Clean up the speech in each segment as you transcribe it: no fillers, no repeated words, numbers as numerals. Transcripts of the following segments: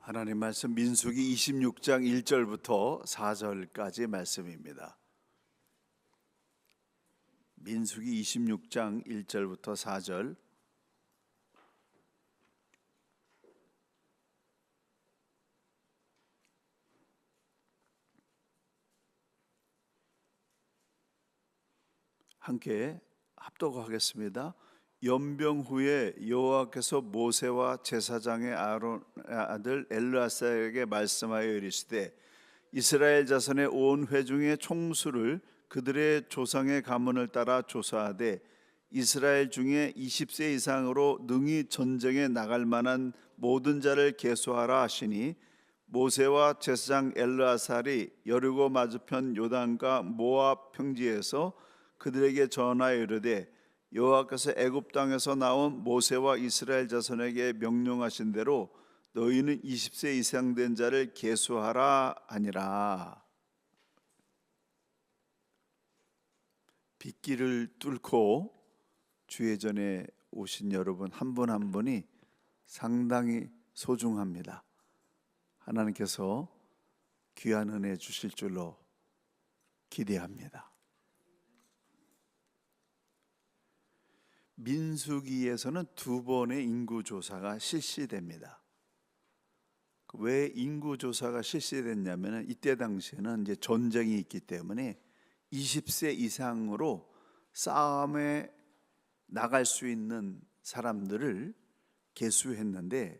하나님 말씀 민수기 26장 1절부터 4절까지 말씀입니다. 민수기 26장 1절부터 4절. 함께 합독하겠습니다. 연병 후에 여호와께서 모세와 제사장의 아론의 아들 엘르아사에게 말씀하여 이르시되 이스라엘 자손의 온 회중의 총수를 그들의 조상의 가문을 따라 조사하되 이스라엘 중에 20세 이상으로 능히 전쟁에 나갈 만한 모든 자를 계수하라 하시니 모세와 제사장 엘르아살이 여리고 맞은편 요단과 모압 평지에서 그들에게 전하여 이르되 여호와께서 애굽 땅에서 나온 모세와 이스라엘 자손에게 명령하신 대로 너희는 20세 이상 된 자를 계수하라 하니라. 빗길을 뚫고 주의 전에 오신 여러분 한 분 한 분이 상당히 소중합니다. 하나님께서 귀한 은혜 주실 줄로 기대합니다. 민수기에서는 두 번의 인구조사가 실시됩니다. 왜 인구조사가 실시됐냐면 이때 당시에는 이제 전쟁이 있기 때문에 20세 이상으로 싸움에 나갈 수 있는 사람들을 계수했는데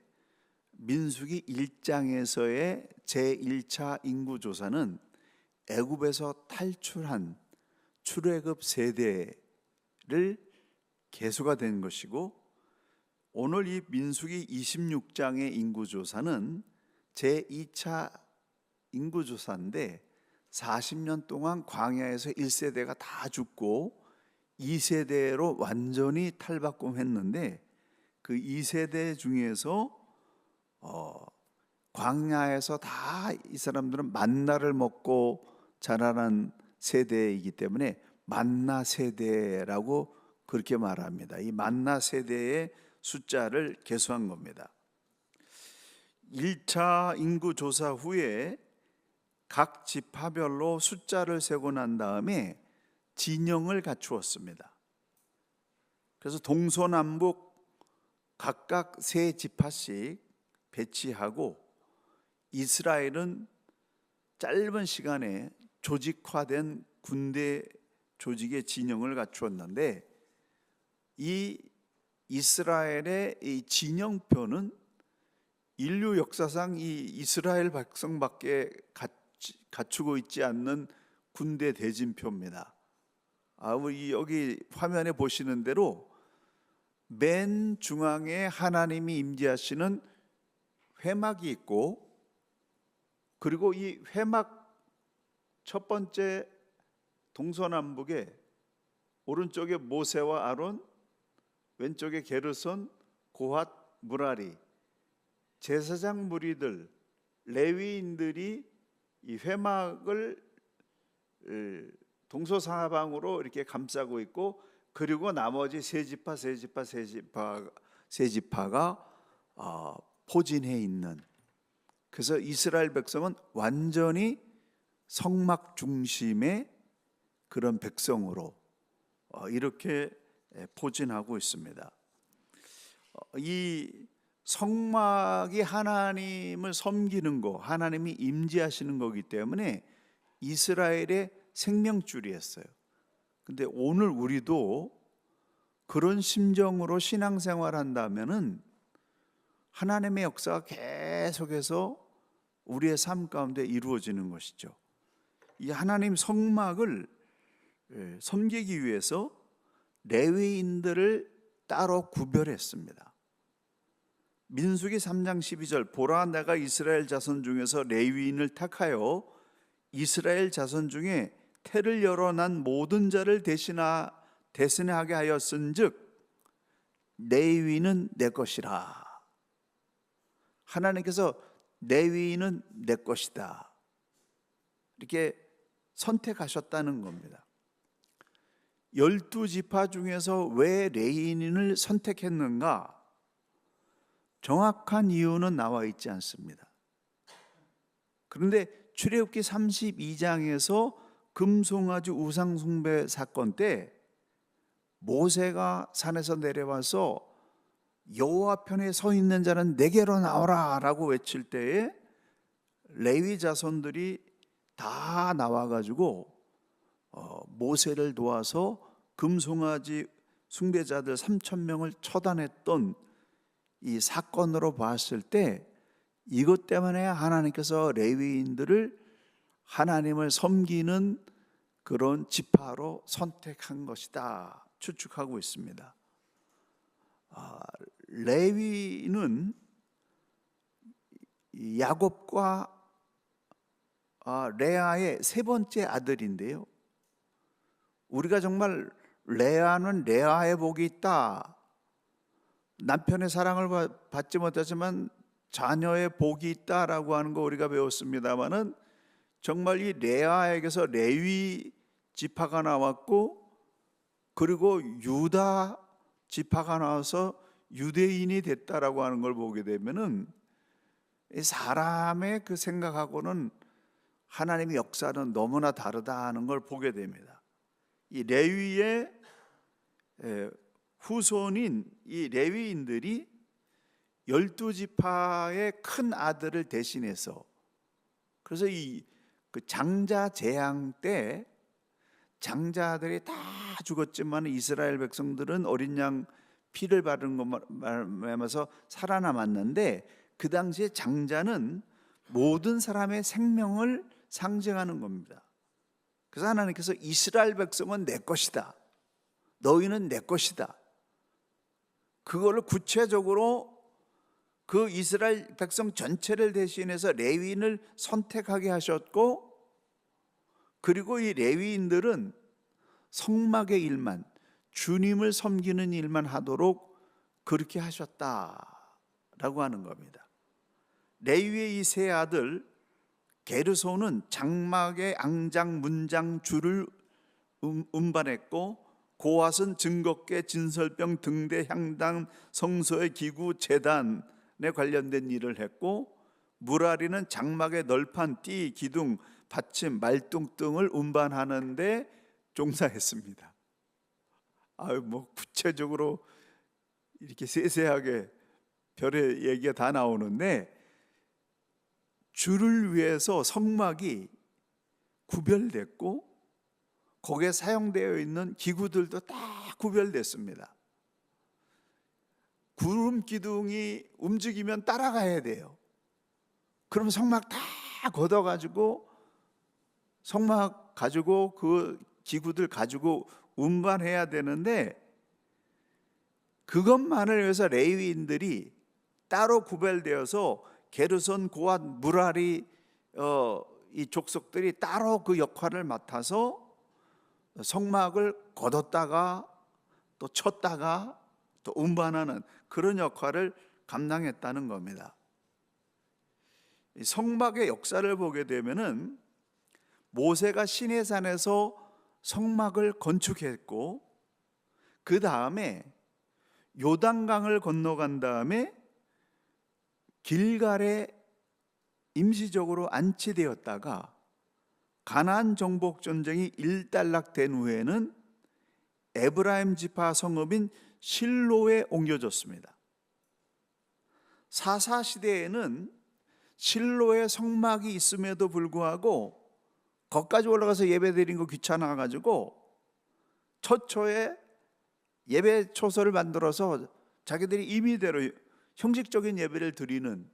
민수기 1장에서의 제1차 인구조사는 애굽에서 탈출한 출애굽 세대를 계수가 된 것이고 오늘 이 민수기 26장의 인구조사는 제2차 인구조사인데 40년 동안 광야에서 1세대가 다 죽고 2세대로 완전히 탈바꿈했는데 그 2세대 중에서 광야에서 다 이 사람들은 만나를 먹고 자라난 세대이기 때문에 만나 세대라고 그렇게 말합니다. 이 만나 세대의 숫자를 계수한 겁니다. 1차 인구조사 후에 각 지파별로 숫자를 세고 난 다음에 진영을 갖추었습니다. 그래서 동서남북 각각 세 지파씩 배치하고 이스라엘은 짧은 시간에 조직화된 군대 조직의 진영을 갖추었는데 이 이스라엘의 이 진영표는 인류 역사상 이 이스라엘 백성밖에 갖추고 있지 않는 군대 대진표입니다. 우리 여기 화면에 보시는 대로 맨 중앙에 하나님이 임재하시는 회막이 있고 그리고 이 회막 첫 번째 동서남북에 오른쪽에 모세와 아론, 왼쪽에 게르손, 고핫, 무라리, 제사장 무리들, 레위인들이 이 회막을 동서사방으로 이렇게 감싸고 있고 그리고 나머지 세 지파가 포진해 있는. 그래서 이스라엘 백성은 완전히 성막 중심의 그런 백성으로 이렇게 포진하고 있습니다. 이 성막이 하나님을 섬기는 거, 하나님이 임재하시는 거기 때문에 이스라엘의 생명줄이었어요. 근데 오늘 우리도 그런 심정으로 신앙생활 한다면은 하나님의 역사가 계속해서 우리의 삶 가운데 이루어지는 것이죠. 이 하나님 성막을 섬기기 위해서 레위인들을 따로 구별했습니다. 민수기 3장 12절 보라 내가 이스라엘 자손 중에서 레위인을 택하여 이스라엘 자손 중에 태를 열어 난 모든 자를 대신하게 하였은즉 레위인은 내 것이라. 하나님께서 레위인은 내 것이다 이렇게 선택하셨다는 겁니다. 12지파 중에서 왜 레위인을 선택했는가? 정확한 이유는 나와 있지 않습니다. 그런데 출애굽기 32장에서 금송아지 우상 숭배 사건 때 모세가 산에서 내려와서 여호와 편에 서 있는 자는 내게로 나오라라고 외칠 때에 레위 자손들이 다 나와가지고 모세를 도와서 금송아지 숭배자들 3,000명을 처단했던 이 사건으로 봤을 때 이것 때문에 하나님께서 레위인들을 하나님을 섬기는 그런 지파로 선택한 것이다 추측하고 있습니다. 레위는 야곱과 레아의 세 번째 아들인데요, 우리가 정말 레아는 레아의 복이 있다, 남편의 사랑을 받지 못하지만 자녀의 복이 있다라고 하는 거 우리가 배웠습니다마는 정말 이 레아에게서 레위 지파가 나왔고 그리고 유다 지파가 나와서 유대인이 됐다라고 하는 걸 보게 되면은 사람의 그 생각하고는 하나님의 역사는 너무나 다르다 하는 걸 보게 됩니다. 이 레위의 후손인 이 레위인들이 12지파의 큰 아들을 대신해서, 그래서 그 장자 재앙 때 장자들이 다 죽었지만 이스라엘 백성들은 어린 양 피를 바르는 것만하면서 살아남았는데, 그 당시에 장자는 모든 사람의 생명을 상징하는 겁니다. 그래서 하나님께서 이스라엘 백성은 내 것이다, 너희는 내 것이다, 그거를 구체적으로 그 이스라엘 백성 전체를 대신해서 레위인을 선택하게 하셨고, 그리고 이 레위인들은 성막의 일만, 주님을 섬기는 일만 하도록 그렇게 하셨다라고 하는 겁니다. 레위의 이 세 아들 게르손은 장막의 앙장, 문장, 줄을 운반했고, 고핫은 증거궤, 진설병, 등대, 향당, 성소의 기구, 제단에 관련된 일을 했고, 무라리는 장막의 널판, 띠, 기둥, 받침, 말뚝 등을 운반하는데 종사했습니다. 구체적으로 이렇게 세세하게 별의 얘기가 다 나오는데, 줄을 위해서 성막이 구별됐고 거기에 사용되어 있는 기구들도 다 구별됐습니다. 구름 기둥이 움직이면 따라가야 돼요. 그럼 성막 다 걷어가지고 성막 가지고 그 기구들 가지고 운반해야 되는데, 그것만을 위해서 레위인들이 따로 구별되어서 게르손, 고핫, 무라리 이 족속들이 따로 그 역할을 맡아서 성막을 걷었다가 또 쳤다가 또 운반하는 그런 역할을 감당했다는 겁니다. 성막의 역사를 보게 되면은 모세가 시내산에서 성막을 건축했고, 그 다음에 요단강을 건너간 다음에 길갈에 임시적으로 안치되었다가 가나안 정복 전쟁이 일단락된 후에는 에브라임 지파 성읍인 실로에 옮겨졌습니다. 사사 시대에는 실로에 성막이 있음에도 불구하고 거기까지 올라가서 예배 드리는 거 귀찮아가지고 처초에 예배 초소를 만들어서 자기들이 임의대로 형식적인 예배를 드리는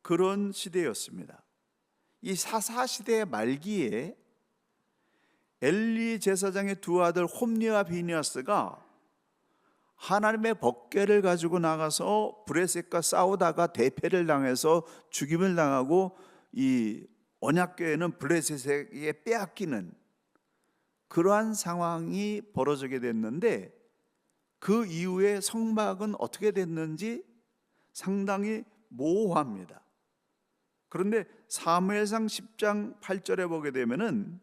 그런 시대였습니다. 이 사사 시대의 말기에 엘리 제사장의 두 아들 홈리와 비니아스가 하나님의 법궤를 가지고 나가서 브레셋과 싸우다가 대패를 당해서 죽임을 당하고 이 언약궤는 브레셋에게 빼앗기는 그러한 상황이 벌어지게 됐는데, 그 이후에 성막은 어떻게 됐는지 상당히 모호합니다. 그런데 사무엘상 10장 8절에 보게 되면은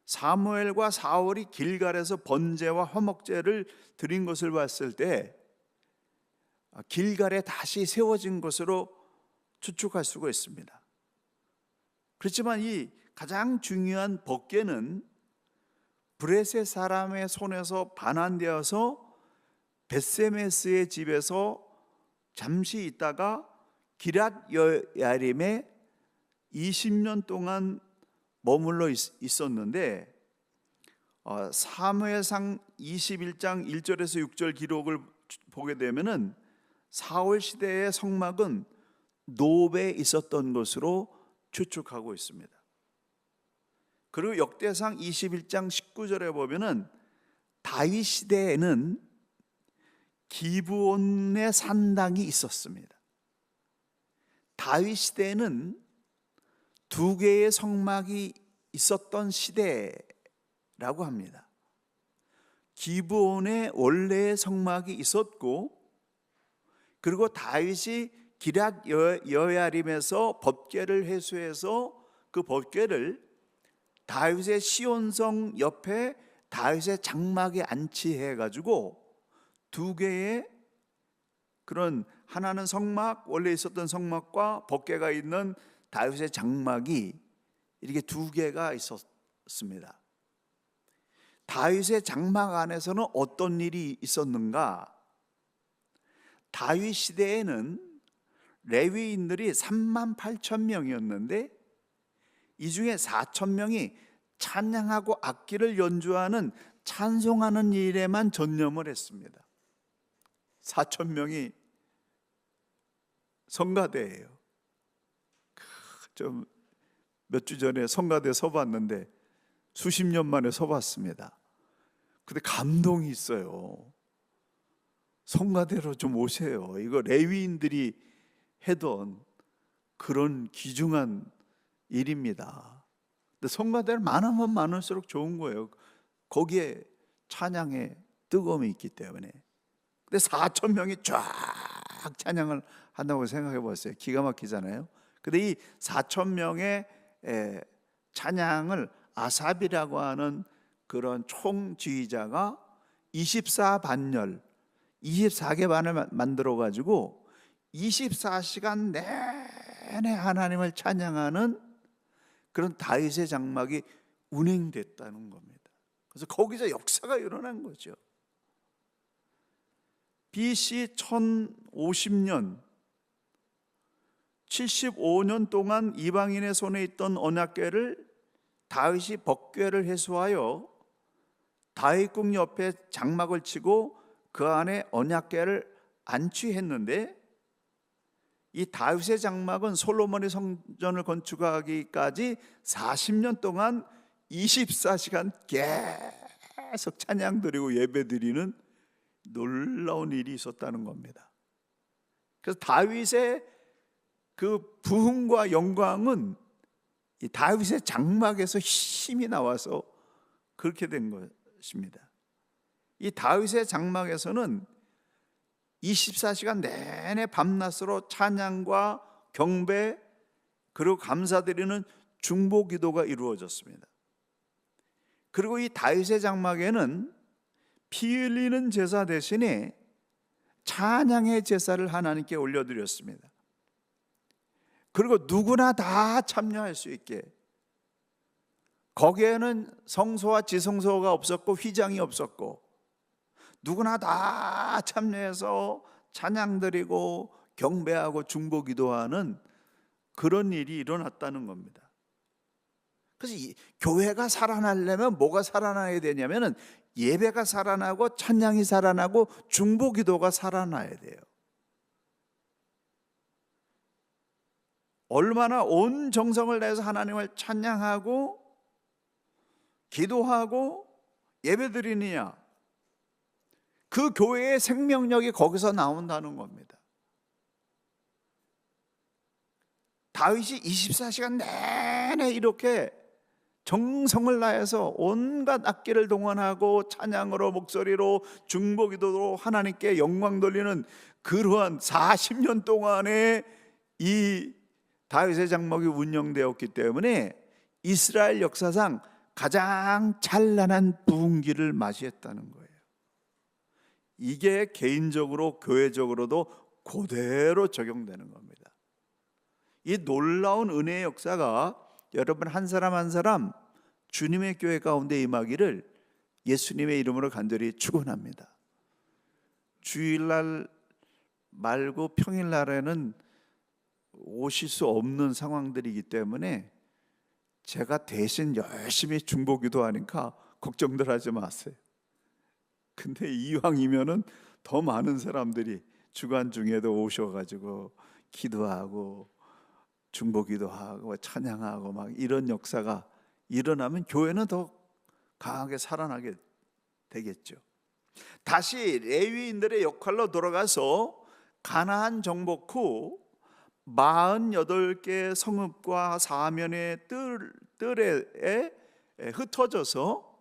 사무엘과 사울이 길갈에서 번제와 화목제를 드린 것을 봤을 때 길갈에 다시 세워진 것으로 추측할 수가 있습니다. 그렇지만 이 가장 중요한 법궤는 브레셋 사람의 손에서 반환되어서 벳세메스의 집에서 잠시 있다가 기럇 여야림에 20년 동안 머물러 있었는데, 사무엘상 21장 1절에서 6절 기록을 보게 되면은 사울 시대의 성막은 노베에 있었던 것으로 추측하고 있습니다. 그리고 역대상 21장 19절에 보면은 다윗 시대에는 기브온의 산당이 있었습니다. 다윗 시대에는 두 개의 성막이 있었던 시대라고 합니다. 기브온에 원래의 성막이 있었고, 그리고 다윗이 기럇 여야림에서 법궤를 회수해서 그 법궤를 다윗의 시온성 옆에 다윗의 장막에 안치해 가지고 두 개의, 그런 하나는 성막, 원래 있었던 성막과 법궤가 있는 다윗의 장막이 이렇게 두 개가 있었습니다. 다윗의 장막 안에서는 어떤 일이 있었는가? 다윗 시대에는 레위인들이 38,000명이었는데 이 중에 4,000명이 찬양하고 악기를 연주하는 찬송하는 일에만 전념을 했습니다. 4,000명이 성가대예요. 좀 몇 주 전에 성가대 서봤는데 수십 년 만에 서봤습니다. 근데 감동이 있어요. 성가대로 좀 오세요. 이거 레위인들이 해던 그런 귀중한 일입니다. 근데 성가대를 많으면 많을수록 좋은 거예요. 거기에 찬양의 뜨거움이 있기 때문에. 근데 4,000명이 쫙 찬양을 한다고 생각해 보세요. 기가 막히잖아요. 근데 이 4,000명의 찬양을 아삽이라고 하는 그런 총지휘자가 24반열, 24개 반을 만들어 가지고 24시간 내내 하나님을 찬양하는 그런 다윗의 장막이 운행됐다는 겁니다. 그래서 거기서 역사가 일어난 거죠. BC 1050년 75년 동안 이방인의 손에 있던 언약궤를 다윗이 법궤를 회수하여 다윗궁 옆에 장막을 치고 그 안에 언약궤를 안치했는데, 이 다윗의 장막은 솔로몬이 성전을 건축하기까지 40년 동안 24시간 계속 찬양 드리고 예배 드리는 놀라운 일이 있었다는 겁니다. 그래서 다윗의 그 부흥과 영광은 이 다윗의 장막에서 힘이 나와서 그렇게 된 것입니다. 이 다윗의 장막에서는 24시간 내내 밤낮으로 찬양과 경배 그리고 감사드리는 중보 기도가 이루어졌습니다. 그리고 이 다윗의 장막에는 피 흘리는 제사 대신에 찬양의 제사를 하나님께 올려드렸습니다. 그리고 누구나 다 참여할 수 있게, 거기에는 성소와 지성소가 없었고 휘장이 없었고 누구나 다 참여해서 찬양 드리고 경배하고 중보 기도하는 그런 일이 일어났다는 겁니다. 그래서 이 교회가 살아나려면 뭐가 살아나야 되냐면은 예배가 살아나고 찬양이 살아나고 중보 기도가 살아나야 돼요. 얼마나 온 정성을 다해서 하나님을 찬양하고 기도하고 예배드리느냐, 그 교회의 생명력이 거기서 나온다는 겁니다. 다윗이 24시간 내내 이렇게 정성을 다해서 온갖 악기를 동원하고 찬양으로 목소리로 중보 기도로 하나님께 영광 돌리는 그러한 40년 동안의 이 다윗의 장막이 운영되었기 때문에 이스라엘 역사상 가장 찬란한 부흥기를 맞이했다는 거예요. 이게 개인적으로 교회적으로도 그대로 적용되는 겁니다. 이 놀라운 은혜의 역사가 여러분 한 사람 한 사람 주님의 교회 가운데 임하기를 예수님의 이름으로 간절히 축원합니다. 주일날 말고 평일날에는 오실 수 없는 상황들이기 때문에 제가 대신 열심히 중보기도 하니까 걱정들 하지 마세요. 근데 이왕이면은 더 많은 사람들이 주간 중에도 오셔가지고 기도하고 중보기도 하고 찬양하고 막 이런 역사가 일어나면 교회는 더 강하게 살아나게 되겠죠. 다시 레위인들의 역할로 돌아가서 가나안 정복 후 48개 성읍과 사면의 뜰에 흩어져서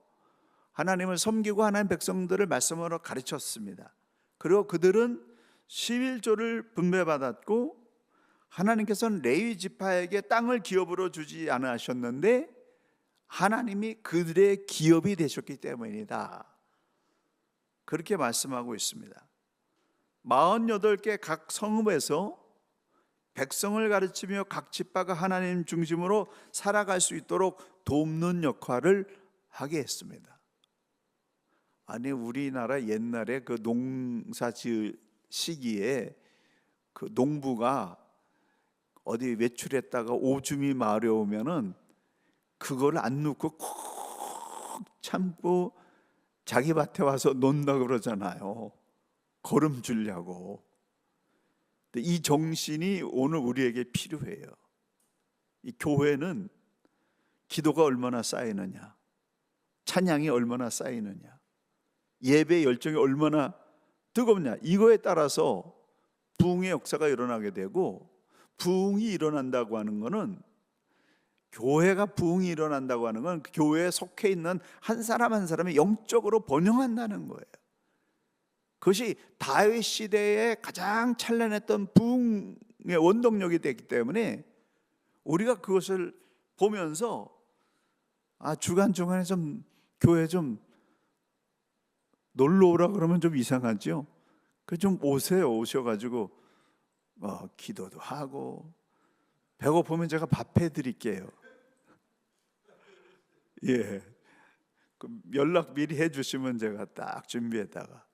하나님을 섬기고 하나님 백성들을 말씀으로 가르쳤습니다. 그리고 그들은 11조를 분배받았고 하나님께서는 레위 지파에게 땅을 기업으로 주지 않으셨는데 하나님이 그들의 기업이 되셨기 때문이다. 그렇게 말씀하고 있습니다. 48개 각 성읍에서 백성을 가르치며 각 지파가 하나님 중심으로 살아갈 수 있도록 돕는 역할을 하게 했습니다. 아니 우리나라 옛날에 그 농사 지을 시기에 그 농부가 어디 외출했다가 오줌이 마려우면은 그걸 안 넣고 콕 참고 자기 밭에 와서 논다 그러잖아요. 거름 주려고. 근데 이 정신이 오늘 우리에게 필요해요. 이 교회는 기도가 얼마나 쌓이느냐, 찬양이 얼마나 쌓이느냐, 예배 열정이 얼마나 뜨겁냐, 이거에 따라서 부흥의 역사가 일어나게 되고, 부흥이 일어난다고 하는 것은, 교회가 부흥이 일어난다고 하는 건 교회에 속해 있는 한 사람 한 사람이 영적으로 번영한다는 거예요. 그것이 다윗 시대에 가장 찬란했던 부흥의 원동력이 됐기 때문에 우리가 그것을 보면서 주간중간에 좀 교회 좀 놀러 오라 그러면 좀 이상하죠. 그 좀 오세요. 오셔가지고 기도도 하고, 배고프면 제가 밥 해드릴게요. 예, 연락 미리 해주시면 제가 딱 준비했다가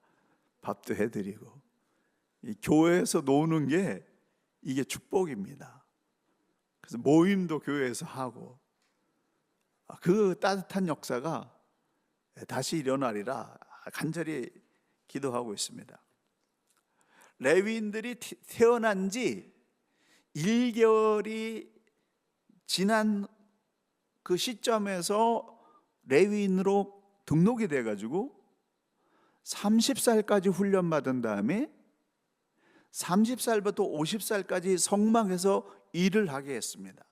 밥도 해드리고. 이 교회에서 노는 게 이게 축복입니다. 그래서 모임도 교회에서 하고, 그 따뜻한 역사가 다시 일어나리라 간절히 기도하고 있습니다. 레위인들이 태어난 지 1개월이 지난 그 시점에서 레위인으로 등록이 돼가지고 30살까지 훈련받은 다음에 30살부터 50살까지 성막에서 일을 하게 했습니다.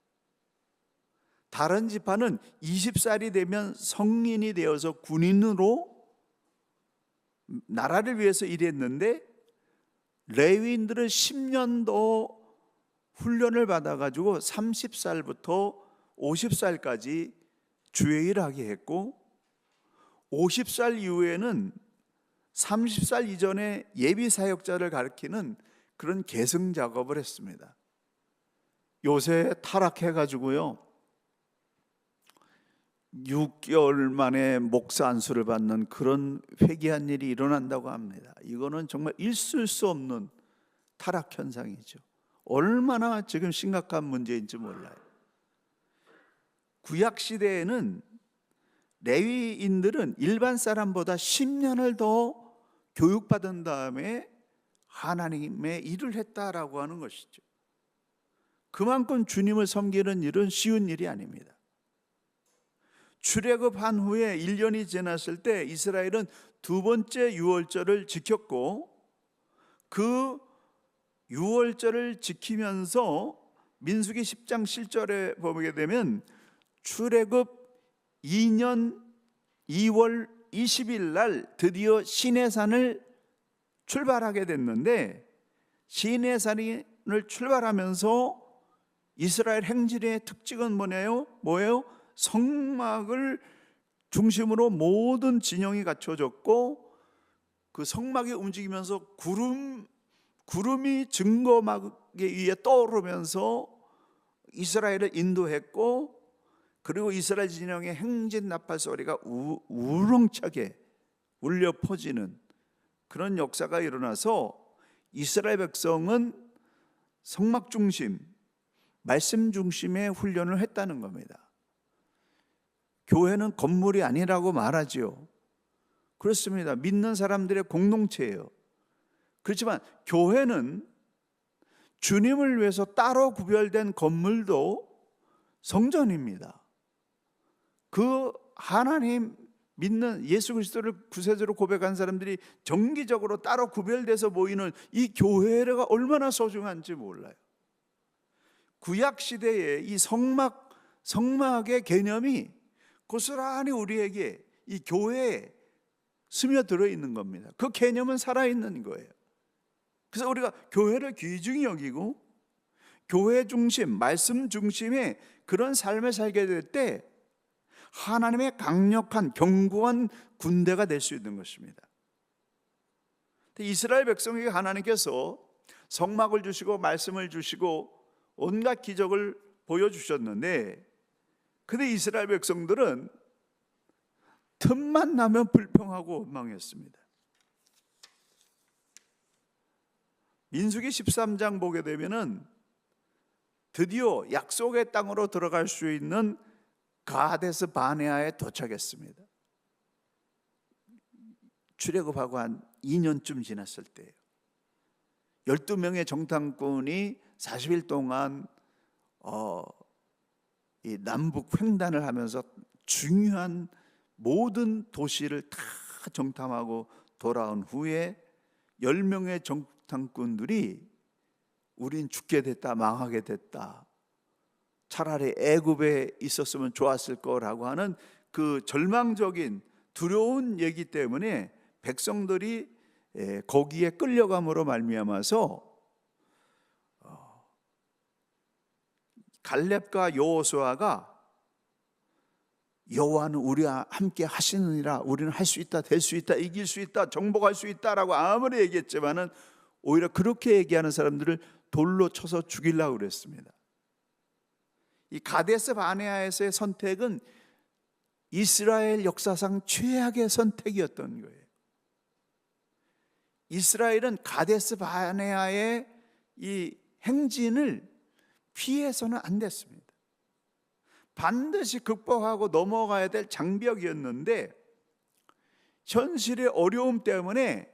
다른 지파는 20살이 되면 성인이 되어서 군인으로 나라를 위해서 일했는데 레위인들은 10년 더 훈련을 받아가지고 30살부터 50살까지 주의 일을 하게 했고, 50살 이후에는 30살 이전에 예비 사역자를 가르치는 그런 계승 작업을 했습니다. 요새 타락해가지고요 6개월 만에 목사 안수를 받는 그런 회개한 일이 일어난다고 합니다. 이거는 정말 있을 수 없는 타락 현상이죠. 얼마나 지금 심각한 문제인지 몰라요. 구약 시대에는 레위인들은 일반 사람보다 10년을 더 교육받은 다음에 하나님의 일을 했다라고 하는 것이죠. 그만큼 주님을 섬기는 일은 쉬운 일이 아닙니다. 출애굽한 후에 1년이 지났을 때 이스라엘은 두 번째 유월절을 지켰고, 그 유월절을 지키면서 민수기 10장 7절에 보게 되면 출애굽 2년 2월 20일 날 드디어 시내산을 출발하게 됐는데, 시내산을 출발하면서 이스라엘 행진의 특징은 뭐예요? 성막을 중심으로 모든 진영이 갖춰졌고, 그 성막이 움직이면서 구름이 증거막에 위에 떠오르면서 이스라엘을 인도했고, 그리고 이스라엘 진영의 행진 나팔 소리가 우렁차게 울려 퍼지는 그런 역사가 일어나서 이스라엘 백성은 성막 중심, 말씀 중심의 훈련을 했다는 겁니다. 교회는 건물이 아니라고 말하지요. 그렇습니다. 믿는 사람들의 공동체예요. 그렇지만 교회는 주님을 위해서 따로 구별된 건물도 성전입니다. 그 하나님 믿는 예수 그리스도를 구세주로 고백한 사람들이 정기적으로 따로 구별돼서 모이는 이 교회가 얼마나 소중한지 몰라요. 구약 시대에 이 성막의 개념이 고스란히 우리에게 이 교회에 스며들어 있는 겁니다. 그 개념은 살아있는 거예요. 그래서 우리가 교회를 귀중히 여기고 교회 중심, 말씀 중심의 그런 삶을 살게 될 때 하나님의 강력한 견고한 군대가 될 수 있는 것입니다. 이스라엘 백성에게 하나님께서 성막을 주시고 말씀을 주시고 온갖 기적을 보여주셨는데, 근데 이스라엘 백성들은 틈만 나면 불평하고 원망했습니다. 민수기 13장 보게 되면은 드디어 약속의 땅으로 들어갈 수 있는 가데스 바네아에 도착했습니다. 출애굽하고 한 2년쯤 지났을 때예요. 12명의 정탐꾼이 40일 동안 이 남북 횡단을 하면서 중요한 모든 도시를 다 정탐하고 돌아온 후에 10명의 정탐꾼들이 우린 죽게 됐다, 망하게 됐다, 차라리 애굽에 있었으면 좋았을 거라고 하는 그 절망적인 두려운 얘기 때문에 백성들이 거기에 끌려감으로 말미암아서 갈렙과 여호수아가 여호와는 우리와 함께 하시느니라, 우리는 할 수 있다, 될 수 있다, 이길 수 있다, 정복할 수 있다라고 아무리 얘기했지만은 오히려 그렇게 얘기하는 사람들을 돌로 쳐서 죽이려고 그랬습니다. 이 가데스 바네아에서의 선택은 이스라엘 역사상 최악의 선택이었던 거예요. 이스라엘은 가데스 바네아의 이 행진을 피해서는 안 됐습니다. 반드시 극복하고 넘어가야 될 장벽이었는데 현실의 어려움 때문에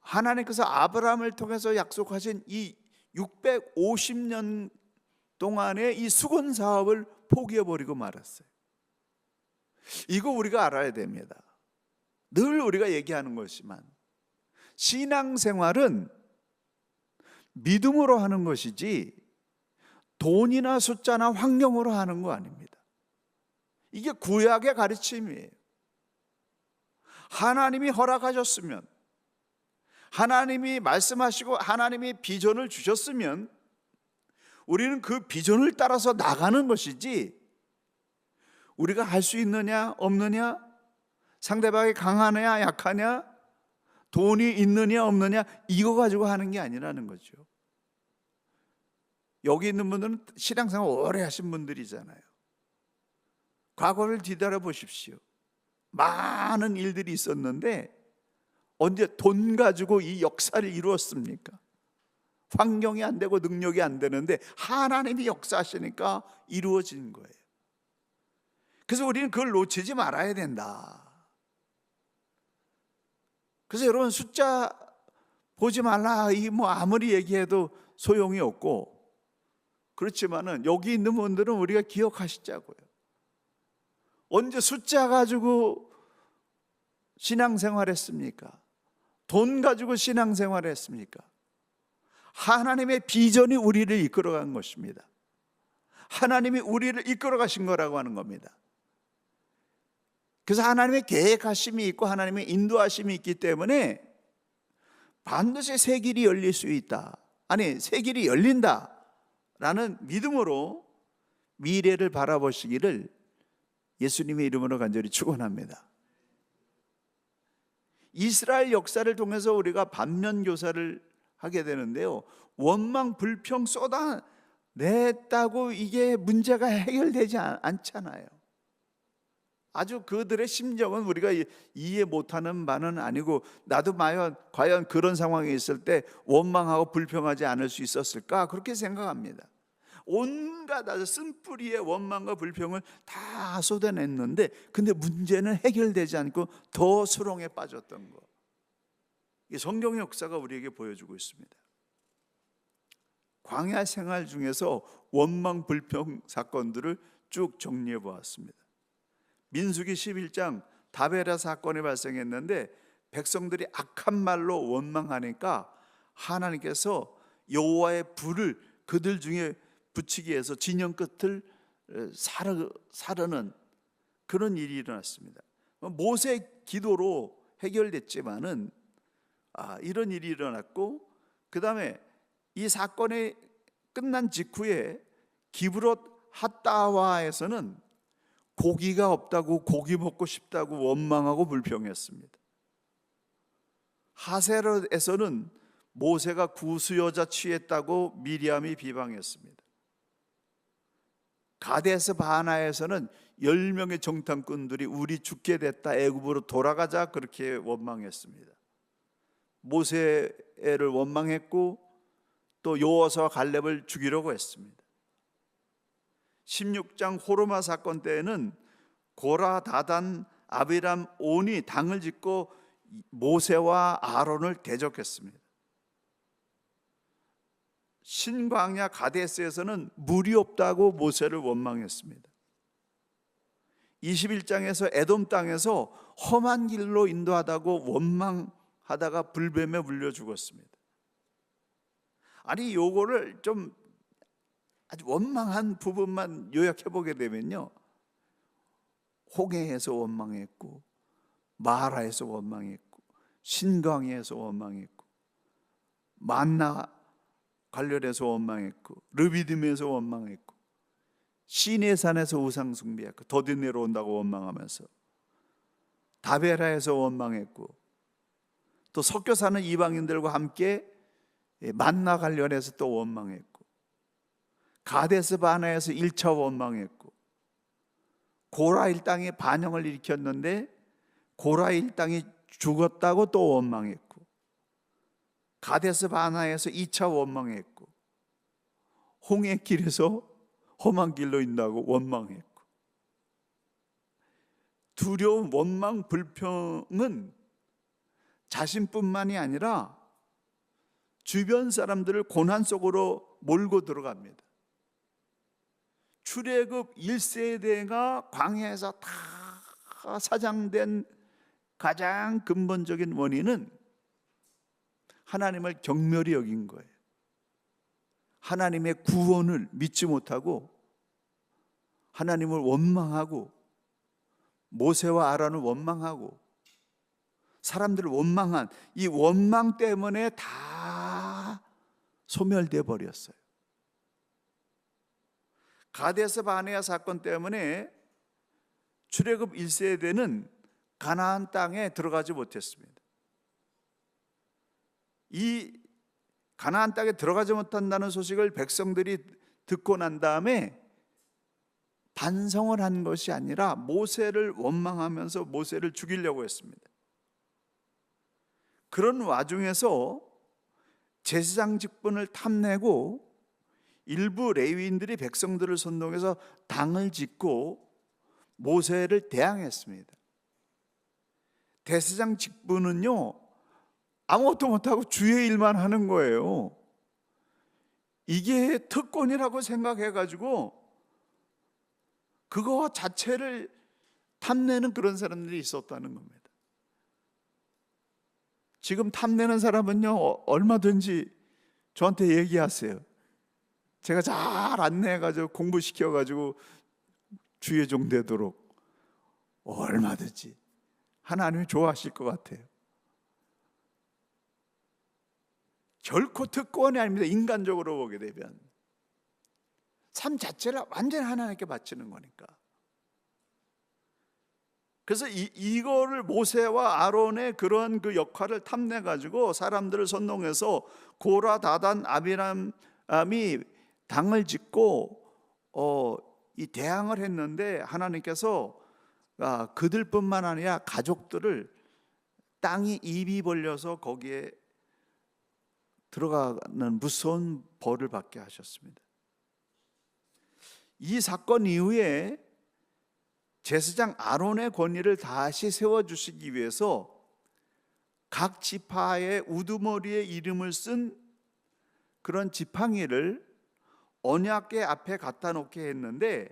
하나님께서 아브라함을 통해서 약속하신 이 650년 동안의 이 수건 사업을 포기해버리고 말았어요. 이거 우리가 알아야 됩니다. 늘 우리가 얘기하는 것이지만 신앙생활은 믿음으로 하는 것이지 돈이나 숫자나 환경으로 하는 거 아닙니다. 이게 구약의 가르침이에요. 하나님이 허락하셨으면, 하나님이 말씀하시고 하나님이 비전을 주셨으면 우리는 그 비전을 따라서 나가는 것이지, 우리가 할 수 있느냐 없느냐, 상대방이 강하냐 약하냐, 돈이 있느냐 없느냐, 이거 가지고 하는 게 아니라는 거죠. 여기 있는 분들은 신앙생활 오래 하신 분들이잖아요. 과거를 뒤돌아 보십시오. 많은 일들이 있었는데 언제 돈 가지고 이 역사를 이루었습니까? 환경이 안 되고 능력이 안 되는데 하나님이 역사하시니까 이루어진 거예요. 그래서 우리는 그걸 놓치지 말아야 된다. 그래서 여러분, 숫자 보지 말라, 이 뭐 아무리 얘기해도 소용이 없고, 그렇지만은 여기 있는 분들은 우리가 기억하시자고요. 언제 숫자 가지고 신앙생활했습니까? 돈 가지고 신앙생활했습니까? 하나님의 비전이 우리를 이끌어간 것입니다. 하나님이 우리를 이끌어 가신 거라고 하는 겁니다. 그래서 하나님의 계획하심이 있고 하나님의 인도하심이 있기 때문에 반드시 새 길이 열릴 수 있다, 아니 새 길이 열린다 라는 믿음으로 미래를 바라보시기를 예수님의 이름으로 간절히 축원합니다. 이스라엘 역사를 통해서 우리가 반면교사를 하게 되는데요, 원망 불평 냈다고 이게 문제가 해결되지 않잖아요. 아주 그들의 심정은 우리가 이해 못하는 바는 아니고, 나도 과연 그런 상황에 있을 때 원망하고 불평하지 않을 수 있었을까, 그렇게 생각합니다. 온갖 아주 쓴뿌리의 원망과 불평을 다 쏟아냈는데, 근데 문제는 해결되지 않고 더 수렁에 빠졌던 거. 이 성경의 역사가 우리에게 보여주고 있습니다. 광야 생활 중에서 원망 불평 사건들을 쭉 정리해 보았습니다. 민수기 11장 다베라 사건이 발생했는데, 백성들이 악한 말로 원망하니까 하나님께서 여호와의 불을 그들 중에 붙이기 위해서 진영 끝을 사르는 그런 일이 일어났습니다. 모세 기도로 해결됐지만은 이런 일이 일어났고, 그 다음에 이 사건이 끝난 직후에 기브롯 핫다와에서는 고기가 없다고, 고기 먹고 싶다고 원망하고 불평했습니다. 하세롯에서는 모세가 구수여자 취했다고 미리암이 비방했습니다. 가데스 바나에서는 10명의 정탐꾼들이 우리 죽게 됐다, 애굽으로 돌아가자, 그렇게 원망했습니다. 모세를 원망했고, 또 여호수아와 갈렙을 죽이려고 했습니다. 16장 호르마 사건 때에는 고라, 다단, 아비람, 온이 당을 짓고 모세와 아론을 대적했습니다. 신광야 가데스에서는 물이 없다고 모세를 원망했습니다. 21장에서 에돔 땅에서 험한 길로 인도하다고 원망하다가 불뱀에 물려 죽었습니다. 아니, 요거를 좀 아주 원망한 부분만 요약해 보게 되면요, 홍해에서 원망했고, 마라에서 원망했고, 신광야에서 원망했고, 만나 관련해서 원망했고, 르비딤에서 원망했고, 시내산에서 우상 숭배했고, 더디 내려온다고 원망하면서 다베라에서 원망했고, 또 섞여 사는 이방인들과 함께 만나 관련해서 또 원망했고, 가데스 바나에서 1차 원망했고, 고라 일당이 반영을 일으켰는데 고라 일당이 죽었다고 또 원망했고, 가데스 바나에서 2차 원망했고, 홍해길에서 험한 길로 인다고 원망했고. 두려움, 원망, 불평은 자신뿐만이 아니라 주변 사람들을 고난 속으로 몰고 들어갑니다. 출애굽 1세대가 광야에서 다 사장된 가장 근본적인 원인은 하나님을 경멸히 여긴 거예요. 하나님의 구원을 믿지 못하고 하나님을 원망하고 모세와 아론을 원망하고 사람들을 원망한 이 원망 때문에 다 소멸되어 버렸어요. 가데스 바네아 사건 때문에 출애굽 1세대는 가나안 땅에 들어가지 못했습니다. 이 가나안 땅에 들어가지 못한다는 소식을 백성들이 듣고 난 다음에 반성을 한 것이 아니라 모세를 원망하면서 모세를 죽이려고 했습니다. 그런 와중에서 제사장 직분을 탐내고 일부 레위인들이 백성들을 선동해서 당을 짓고 모세를 대항했습니다. 대제사장 직분은요, 아무것도 못하고 주의 일만 하는 거예요. 이게 특권이라고 생각해가지고 그거 자체를 탐내는 그런 사람들이 있었다는 겁니다. 지금 탐내는 사람은요, 얼마든지 저한테 얘기하세요. 제가 잘 안내해가지고 공부시켜가지고 주의 종 되도록 얼마든지 하나님이 좋아하실 것 같아요. 결코 특권이 아닙니다. 인간적으로 보게 되면 삶 자체를 완전히 하나님께 바치는 거니까. 그래서 이거를 모세와 아론의 그런 그 역할을 탐내 가지고 사람들을 선동해서 고라, 다단, 아비람이 당을 짓고 이 대항을 했는데 하나님께서 그들뿐만 아니라 가족들을 땅이 입이 벌려서 거기에 들어가는 무서운 벌을 받게 하셨습니다. 이 사건 이후에 제사장 아론의 권위를 다시 세워주시기 위해서 각 지파의 우두머리에 이름을 쓴 그런 지팡이를 언약궤 앞에 갖다 놓게 했는데,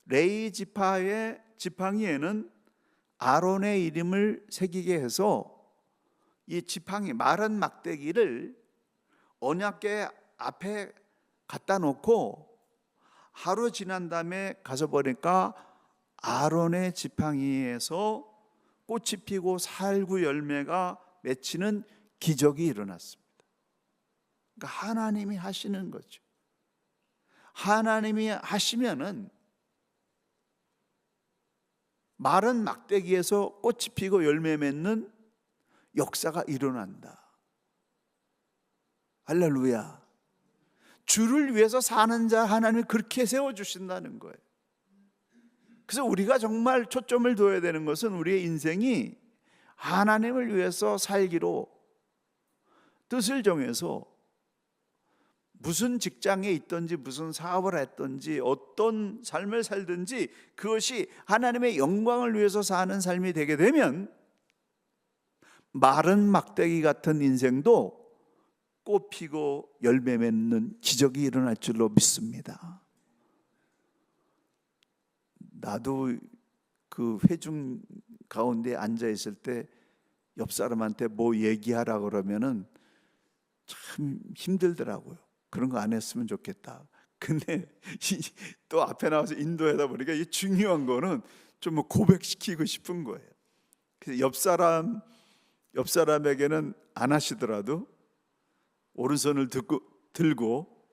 레위 지파의 지팡이에는 아론의 이름을 새기게 해서 이 지팡이, 마른 막대기를 언약궤 앞에 갖다 놓고 하루 지난 다음에 가서 보니까 아론의 지팡이에서 꽃이 피고 살구 열매가 맺히는 기적이 일어났습니다. 그러니까 하나님이 하시는 거죠. 하나님이 하시면은 마른 막대기에서 꽃이 피고 열매 맺는 역사가 일어난다. 할렐루야. 주를 위해서 사는 자 하나님이 그렇게 세워주신다는 거예요. 그래서 우리가 정말 초점을 둬야 되는 것은 우리의 인생이 하나님을 위해서 살기로 뜻을 정해서 무슨 직장에 있든지 무슨 사업을 했든지 어떤 삶을 살든지 그것이 하나님의 영광을 위해서 사는 삶이 되게 되면 마른 막대기 같은 인생도 꽃 피고 열매 맺는 기적이 일어날 줄로 믿습니다. 나도 그 회중 가운데 앉아 있을 때 옆 사람한테 뭐 얘기하라 그러면은 참 힘들더라고요. 그런 거 안 했으면 좋겠다. 근데 또 앞에 나와서 인도하다 보니까 이 중요한 거는 좀 뭐 고백시키고 싶은 거예요. 그래서 옆 사람에게는 안 하시더라도 오른손을 들고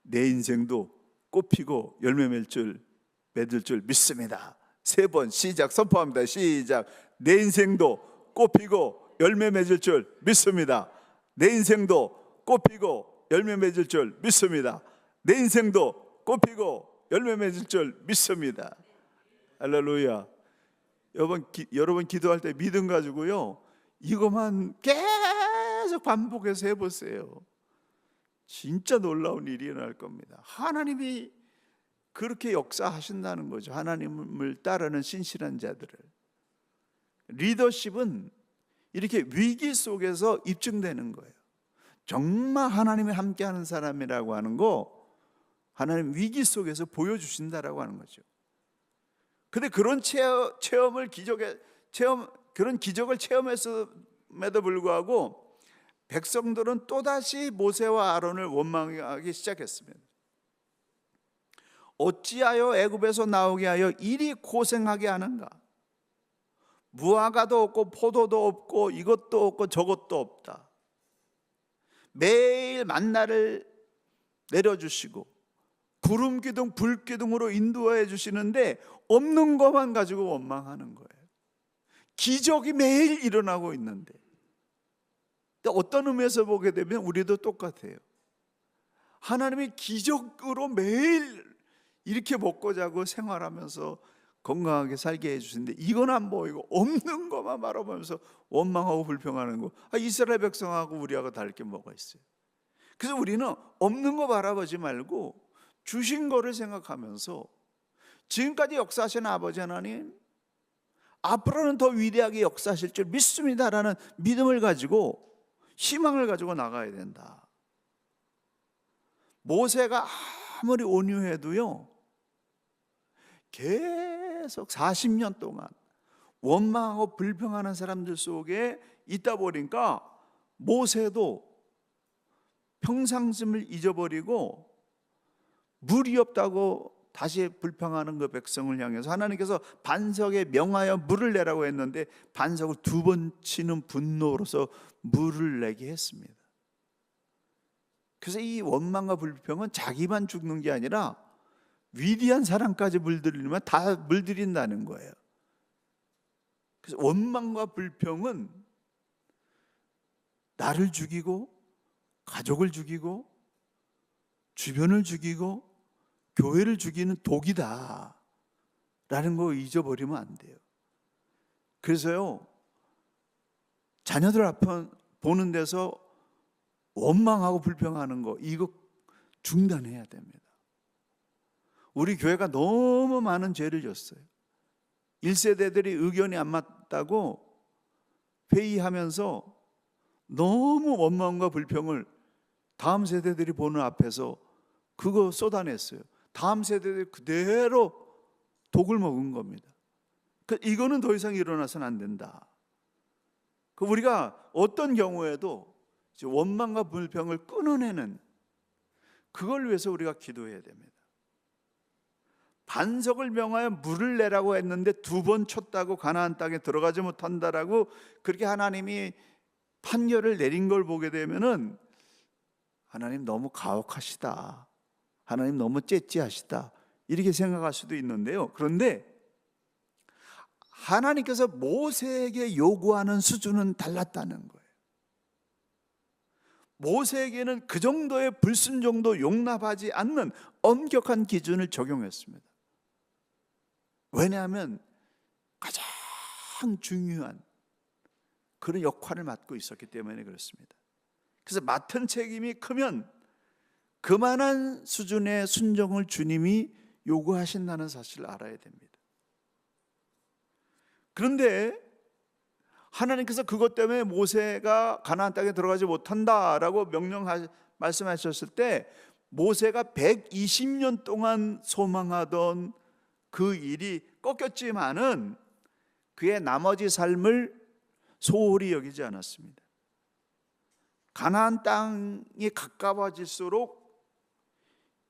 내 인생도 꽃피고 열매 맺을 줄 믿습니다. 3번 시작 선포합니다. 시작. 내 인생도 꽃피고 열매 맺을 줄 믿습니다. 내 인생도 꽃피고 열매 맺을 줄 믿습니다. 내 인생도 꽃피고 열매 맺을 줄 믿습니다. 할렐루야. 여러분 기도할 때 믿음 가지고요, 이것만 계속 반복해서 해보세요. 진짜 놀라운 일이 일어날 겁니다. 하나님이 그렇게 역사하신다는 거죠. 하나님을 따르는 신실한 자들을. 리더십은 이렇게 위기 속에서 입증되는 거예요. 정말 하나님이 함께하는 사람이라고 하는 거 하나님 위기 속에서 보여주신다라고 하는 거죠. 그런데 그런 그런 기적을 체험했음에도 불구하고 백성들은 또다시 모세와 아론을 원망하기 시작했습니다. 어찌하여 애굽에서 나오게 하여 이리 고생하게 하는가? 무화과도 없고 포도도 없고 이것도 없고 저것도 없다. 매일 만나를 내려주시고 구름 기둥 불 기둥으로 인도해 주시는데 없는 것만 가지고 원망하는 거예요. 기적이 매일 일어나고 있는데, 어떤 의미에서 보게 되면 우리도 똑같아요. 하나님이 기적으로 매일 이렇게 먹고 자고 생활하면서 건강하게 살게 해주시는데 이건 안 보이고 없는 것만 바라보면서 원망하고 불평하는 거. 이스라엘 백성하고 우리하고 다를 게 뭐가 있어요? 그래서 우리는 없는 거 바라보지 말고 주신 거를 생각하면서 지금까지 역사하신 아버지 하나님, 앞으로는 더 위대하게 역사하실 줄 믿습니다라는 믿음을 가지고 희망을 가지고 나가야 된다. 모세가 아무리 온유해도요, 계속 40년 동안 원망하고 불평하는 사람들 속에 있다 보니까 모세도 평상심을 잊어버리고 물이 없다고 다시 불평하는 그 백성을 향해서 하나님께서 반석에 명하여 물을 내라고 했는데 반석을 2번 치는 분노로서 물을 내게 했습니다. 그래서 이 원망과 불평은 자기만 죽는 게 아니라 위대한 사랑까지 물들이면 다 물들인다는 거예요. 그래서 원망과 불평은 나를 죽이고 가족을 죽이고 주변을 죽이고 교회를 죽이는 독이다 라는 거 잊어버리면 안 돼요. 그래서요, 자녀들 앞에 보는 데서 원망하고 불평하는 거, 이거 중단해야 됩니다. 우리 교회가 너무 많은 죄를 졌어요. 1세대들이 의견이 안 맞다고 회의하면서 너무 원망과 불평을 다음 세대들이 보는 앞에서 그거 쏟아냈어요. 다음 세대들이 그대로 독을 먹은 겁니다. 이거는 더 이상 일어나서는 안 된다. 우리가 어떤 경우에도 원망과 불평을 끊어내는, 그걸 위해서 우리가 기도해야 됩니다. 반석을 명하여 물을 내라고 했는데 2번 쳤다고 가나안 땅에 들어가지 못한다라고 그렇게 하나님이 판결을 내린 걸 보게 되면은 하나님 너무 가혹하시다, 하나님 너무 째찌하시다, 이렇게 생각할 수도 있는데요. 그런데 하나님께서 모세에게 요구하는 수준은 달랐다는 거예요. 모세에게는 그 정도의 불순종도 용납하지 않는 엄격한 기준을 적용했습니다. 왜냐하면 가장 중요한 그런 역할을 맡고 있었기 때문에 그렇습니다. 그래서 맡은 책임이 크면 그만한 수준의 순종을 주님이 요구하신다는 사실을 알아야 됩니다. 그런데 하나님께서 그것 때문에 모세가 가나안 땅에 들어가지 못한다라고 말씀하셨을 때 모세가 120년 동안 소망하던 그 일이 꺾였지만은 그의 나머지 삶을 소홀히 여기지 않았습니다. 가나안 땅이 가까워질수록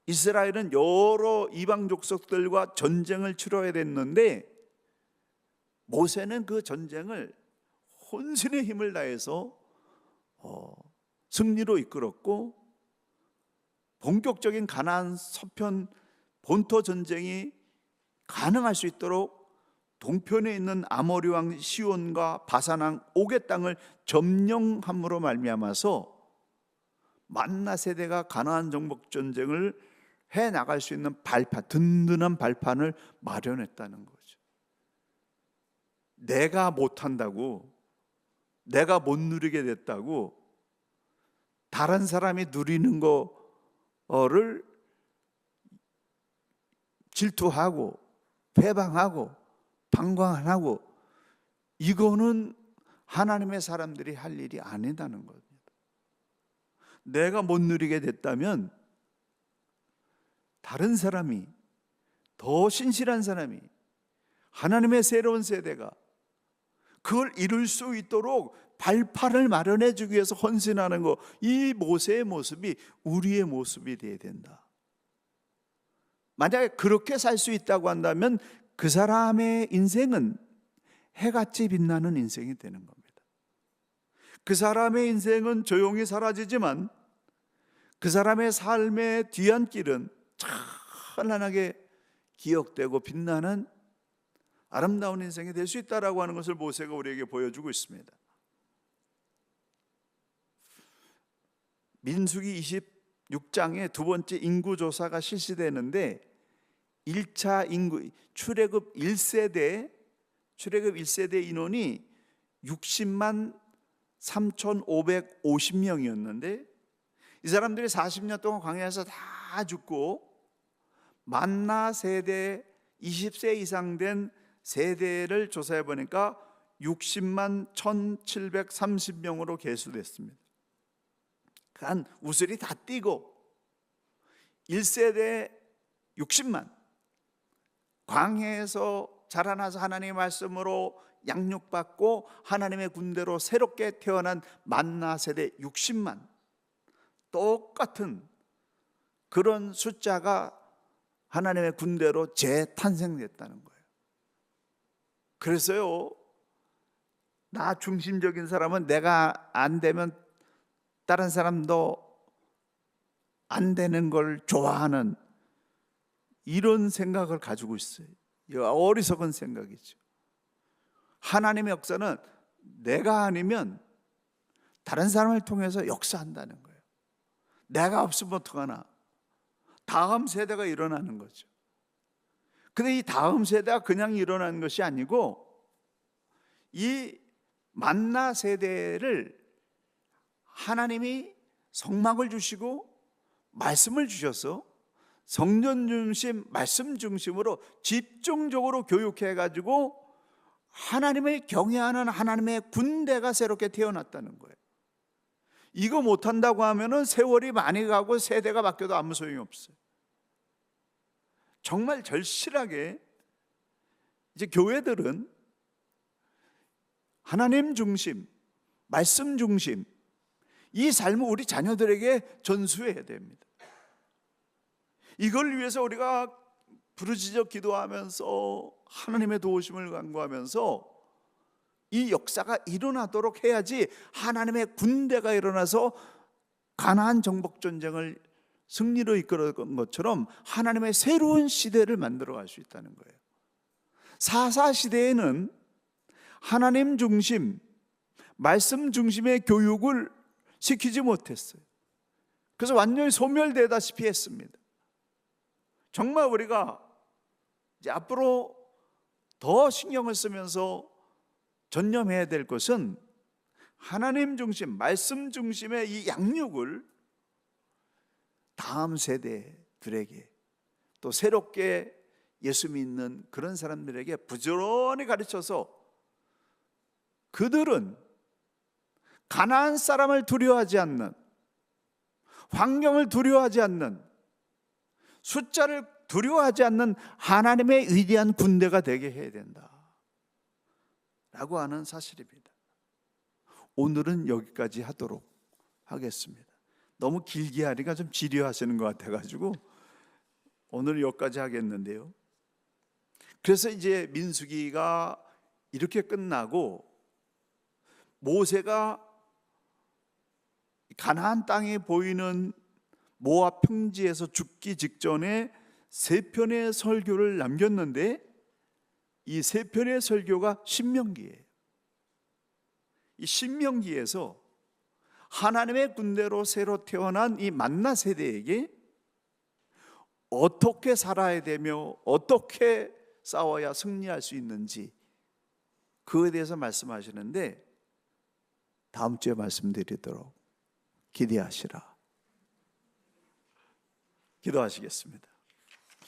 이스라엘은 여러 이방 족속들과 전쟁을 치러야 됐는데 모세는 그 전쟁을 혼신의 힘을 다해서 승리로 이끌었고, 본격적인 가나안 서편 본토 전쟁이 가능할 수 있도록 동편에 있는 아모리 왕 시온과 바산 왕 옥의 땅을 점령함으로 말미암아서 만나 세대가 가나안 정복 전쟁을 해 나갈 수 있는 발판, 든든한 발판을 마련했다는 거죠. 내가 못한다고, 내가 못 누리게 됐다고 다른 사람이 누리는 거를 질투하고 회방하고 방관하고, 이거는 하나님의 사람들이 할 일이 아니다는 겁니다. 내가 못 누리게 됐다면 다른 사람이, 더 신실한 사람이, 하나님의 새로운 세대가 그걸 이룰 수 있도록 발판을 마련해 주기 위해서 헌신하는 것, 이 모세의 모습이 우리의 모습이 되어야 된다. 만약에 그렇게 살 수 있다고 한다면 그 사람의 인생은 해같이 빛나는 인생이 되는 겁니다. 그 사람의 인생은 조용히 사라지지만 그 사람의 삶의 뒤안길은 찬란하게 기억되고 빛나는 아름다운 인생이 될 수 있다라고 하는 것을 모세가 우리에게 보여주고 있습니다. 민수기 26장에 두 번째 인구조사가 실시되는데 1차 인구 출애굽 1세대 인원이 60만 3,550명이었는데 이 사람들이 40년 동안 광야에서 다 죽고 만나 세대 20세 이상 된 세대를 조사해 보니까 60만 1,730명으로 계수됐습니다. 한 우슬이 다 띄고 1세대 60만, 광야에서 자라나서 하나님의 말씀으로 양육받고 하나님의 군대로 새롭게 태어난 만나 세대 60만, 똑같은 그런 숫자가 하나님의 군대로 재탄생됐다는 거예요. 그래서요, 나 중심적인 사람은 내가 안 되면 다른 사람도 안 되는 걸 좋아하는 이런 생각을 가지고 있어요. 어리석은 생각이죠. 하나님의 역사는 내가 아니면 다른 사람을 통해서 역사한다는 거예요. 내가 없으면 어떡하나, 다음 세대가 일어나는 거죠. 근데 이 다음 세대가 그냥 일어나는 것이 아니고 이 만나 세대를 하나님이 성막을 주시고 말씀을 주셔서 성전 중심, 말씀 중심으로 집중적으로 교육해 가지고 하나님을 경외하는 하나님의 군대가 새롭게 태어났다는 거예요. 이거 못한다고 하면은 세월이 많이 가고 세대가 바뀌어도 아무 소용이 없어요. 정말 절실하게 이제 교회들은 하나님 중심, 말씀 중심, 이 삶을 우리 자녀들에게 전수해야 됩니다. 이걸 위해서 우리가 부르짖어 기도하면서 하나님의 도우심을 간구하면서 이 역사가 일어나도록 해야지 하나님의 군대가 일어나서 가나안 정복 전쟁을 승리로 이끌어간 것처럼 하나님의 새로운 시대를 만들어갈 수 있다는 거예요. 4.4 시대에는 하나님 중심, 말씀 중심의 교육을 시키지 못했어요. 그래서 완전히 소멸되다시피 했습니다. 정말 우리가 이제 앞으로 더 신경을 쓰면서 전념해야 될 것은 하나님 중심, 말씀 중심의 이 양육을 다음 세대들에게 또 새롭게 예수 믿는 그런 사람들에게 부지런히 가르쳐서 그들은 가나안 사람을 두려워하지 않는, 환경을 두려워하지 않는, 숫자를 두려워하지 않는 하나님의 위대한 군대가 되게 해야 된다 라고 하는 사실입니다. 오늘은 여기까지 하도록 하겠습니다. 너무 길게 하니까 좀 지루하시는 것 같아가지고 오늘 여기까지 하겠는데요. 그래서 이제 민수기가 이렇게 끝나고 모세가 가나안 땅에 보이는 모압 평지에서 죽기 직전에 3편의 설교를 남겼는데 이 3편의 설교가 신명기예요. 이 신명기에서 하나님의 군대로 새로 태어난 이 만나 세대에게 어떻게 살아야 되며 어떻게 싸워야 승리할 수 있는지 그에 대해서 말씀하시는데 다음 주에 말씀드리도록 기대하시라. 기도하시겠습니다.